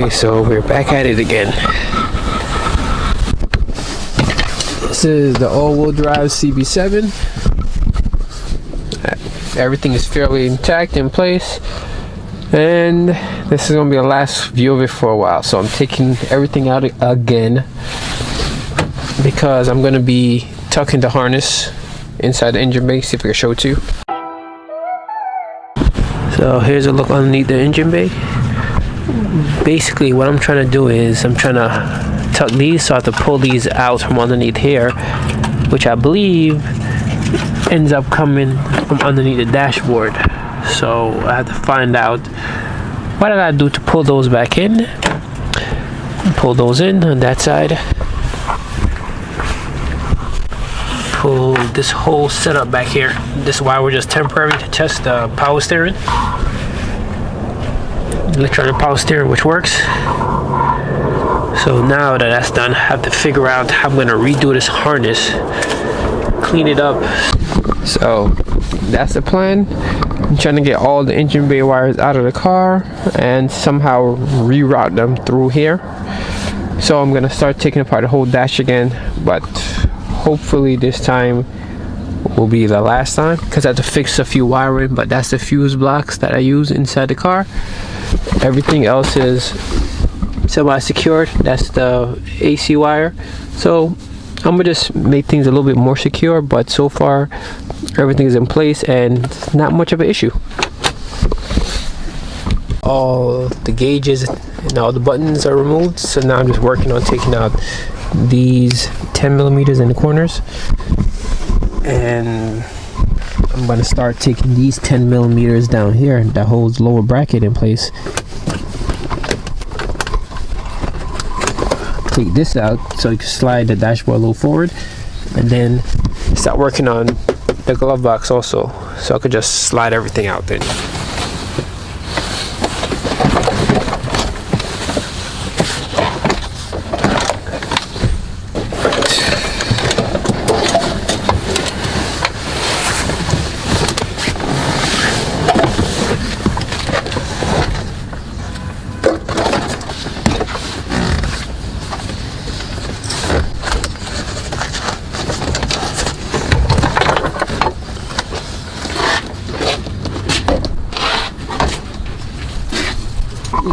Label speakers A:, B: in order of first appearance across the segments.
A: Okay, so we're back at it again. This is the all-wheel drive CB7. Everything is fairly intact in place, and this is going to be the last view of it for a while. So I'm taking everything out again because I'm going to be tucking the harness inside the engine bay. See if I can show it to you. So here's a look underneath the engine bay. Basically what I'm trying to do is I'm trying to tuck these, so I have to pull these out from underneath here, which I believe ends up coming from underneath the dashboard. So I have to find out what I gotta do to pull those back in. Pull those in on that side. Pull this whole setup back here. This is why we're just temporary to test the power steering. Electronic power steering, which works. So now that that's done, I have to figure out how I'm going to redo this harness, clean it up. So that's the plan. I'm trying to get all the engine bay wires out of the car and somehow reroute them through here. So I'm going to start taking apart the whole dash again, but hopefully this time will be the last time, because I have to fix a few wiring, but that's the fuse blocks that I use inside the car. Everything else is semi-secured. That's the AC wire. So I'm gonna just make things a little bit more secure, but so far everything is in place and not much of an issue. All the gauges and all the buttons are removed, so now I'm just working on taking out these 10 millimeters in the corners, and I'm going to start taking these 10 millimeters down here that holds lower bracket in place. Take this out so you can slide the dashboard a little forward, and then start working on the glove box also, so I could just slide everything out then.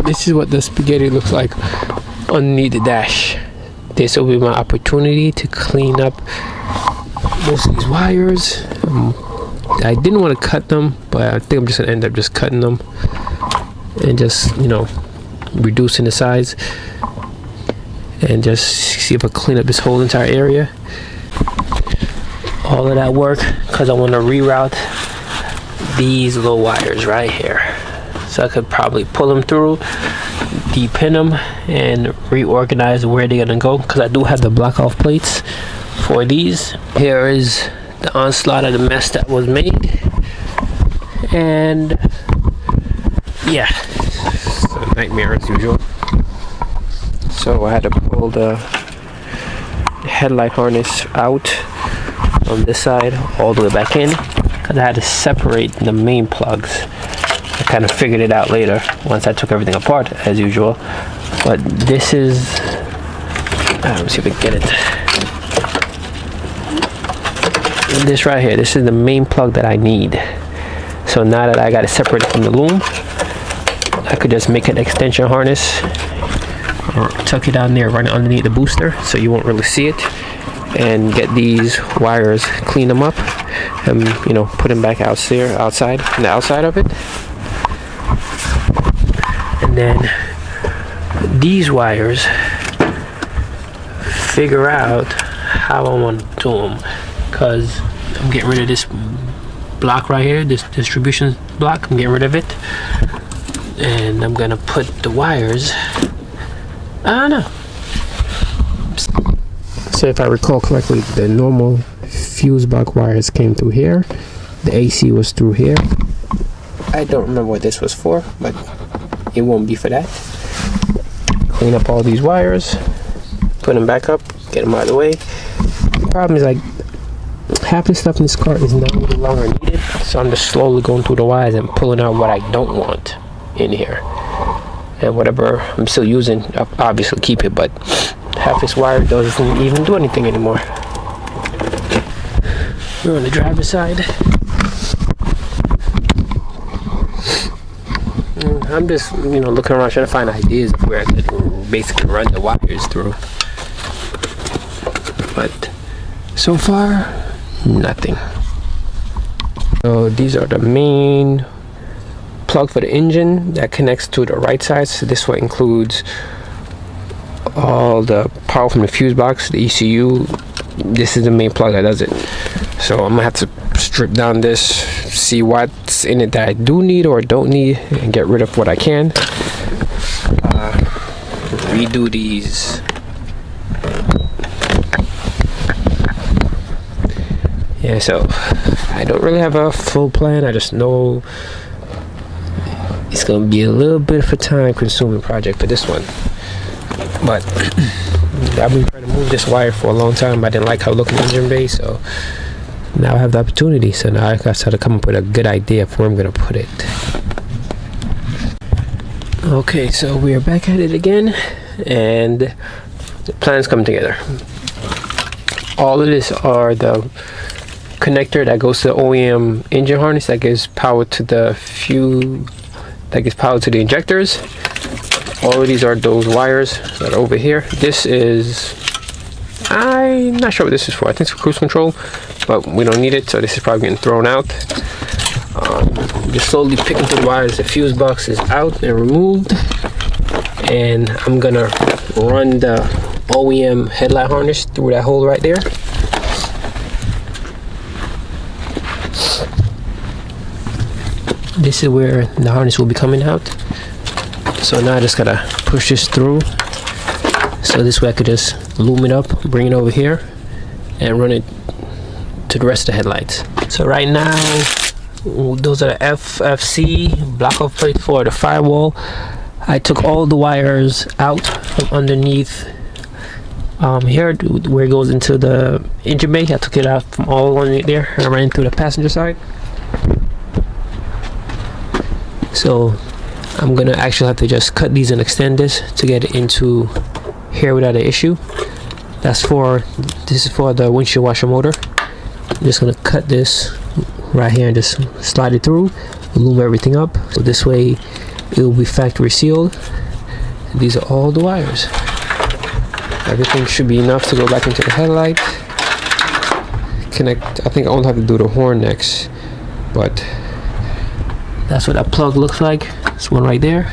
A: This is what the spaghetti looks like underneath the dash. This will be my opportunity to clean up most of these wires. I didn't want to cut them, but I think I'm just gonna end up just cutting them and just, you know, reducing the size and just see if I clean up this whole entire area. All of that work because I want to reroute these little wires right here. So I could probably pull them through, depin them, and reorganize where they're gonna go, because I do have the block off plates for these. Here is the onslaught of the mess that was made, and yeah, it's a nightmare as usual. So I had to pull the headlight harness out on this side all the way back in, because I had to separate the main plugs. I kind of figured it out later once I took everything apart as usual, but this is, let me see if I can get it. This right here, this is the main plug that I need. So now that I got it separated from the loom, I could just make an extension harness or tuck it down there right underneath the booster so you won't really see it, and get these wires, clean them up, and, you know, put them back outside on the outside of it. And then these wires, figure out how I want to do them, because I'm getting rid of this block right here, this distribution block. I'm getting rid of it, and I'm gonna put the wires, I don't know. So if I recall correctly, the normal fuse box wires came through here, the AC was through here. I don't remember what this was for, but it won't be for that. Clean up all these wires, put them back up, get them out of the way. The problem is, like, half the stuff in this car is no longer needed, so I'm just slowly going through the wires and pulling out what I don't want in here. and whatever I'm still using, I'll obviously keep it, but half this wire doesn't even do anything anymore. We're on the driver's side. I'm just, looking around trying to find ideas of where I could basically run the wires through. But so far, nothing. So these are the main plug for the engine that connects to the right side. So this one includes all the power from the fuse box, the ECU. This is the main plug that does it. So I'm gonna have to strip down this, see what's in it that I do need or don't need, and get rid of what I can. Redo these. Yeah, so I don't really have a full plan. I just know it's gonna be a little bit of a time-consuming project for this one. But I've been trying to move this wire for a long time. I didn't like how it looked in the engine bay, so now I have the opportunity. So now I got to come up with a good idea of where I'm gonna put it. Okay, so we are back at it again, and the plan's coming together. All of this are the connector that goes to the OEM engine harness that gives power to the fuse, that gives power to the injectors. All of these are those wires that are over here. This is, I'm not sure what this is for. I think it's for cruise control, but we don't need it, so this is probably getting thrown out. Just slowly picking through the wires. The fuse box is out and removed, and I'm gonna run the OEM headlight harness through that hole right there. This is where the harness will be coming out. So now I just gotta push this through, so this way I could just loom it up, bring it over here, and run it to the rest of the headlights. So right now, those are the FFC block off plate for the firewall. I took all the wires out from underneath here where it goes into the engine bay. I took it out from all underneath there and ran through the passenger side. So I'm gonna actually have to just cut these and extend this to get it into here without an issue. This is for the windshield washer motor. I'm just gonna cut this right here and just slide it through, loom everything up, so this way it will be factory sealed. These are all the wires. Everything should be enough to go back into the headlight. Connect. I think I only have to do the horn next, but that's what that plug looks like. This one right there,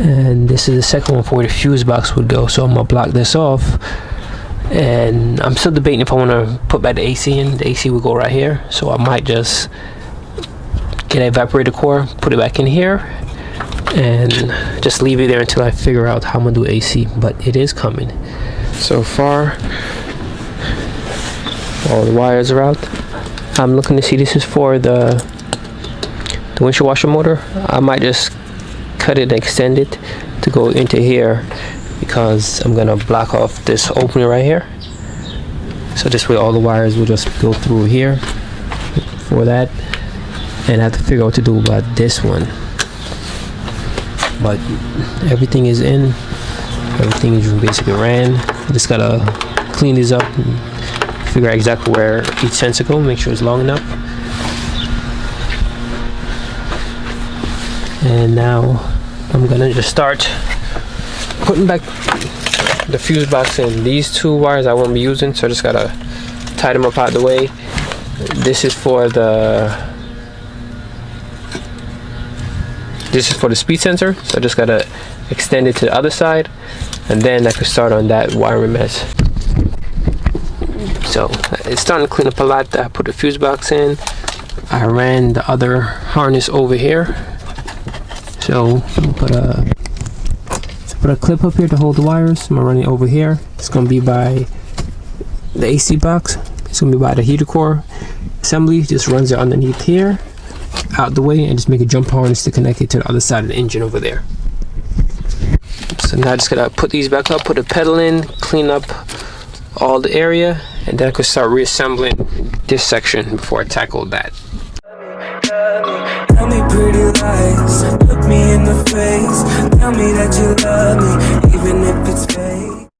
A: and this is the second one for where the fuse box would go. So I'm gonna block this off, and I'm still debating if I want to put back the AC in. The AC will go right here, so I might just get an evaporator core, put it back in here, and just leave it there until I figure out how I'm gonna do AC. But it is coming. So far, all the wires are out. I'm looking to see, this is for the windshield washer motor. I might just cut it and extend it to go into here, because I'm gonna block off this opening right here. So this way all the wires will just go through here for that, and I have to figure out what to do about this one. But everything is in, everything is basically ran. I just gotta clean these up and figure out exactly where each sensor goes, make sure it's long enough. And now I'm gonna just start putting back the fuse box in. These two wires I won't be using, so I just gotta tie them up out of the way. This is for the speed sensor, so I just gotta extend it to the other side, and then I could start on that wiring mess. So it's starting to clean up a lot. I put the fuse box in, I ran the other harness over here. So put a clip up here to hold the wires. I'm gonna run it over here. It's gonna be by the AC box. It's gonna be by the heater core assembly. Just runs it underneath here, out the way, and just make a jump harness to connect it to the other side of the engine over there. So now I just gotta put these back up, put a pedal in, clean up all the area, and then I could start reassembling this section before I tackle that.
B: Tell me pretty lies. me in the face. Tell me that you love me, even if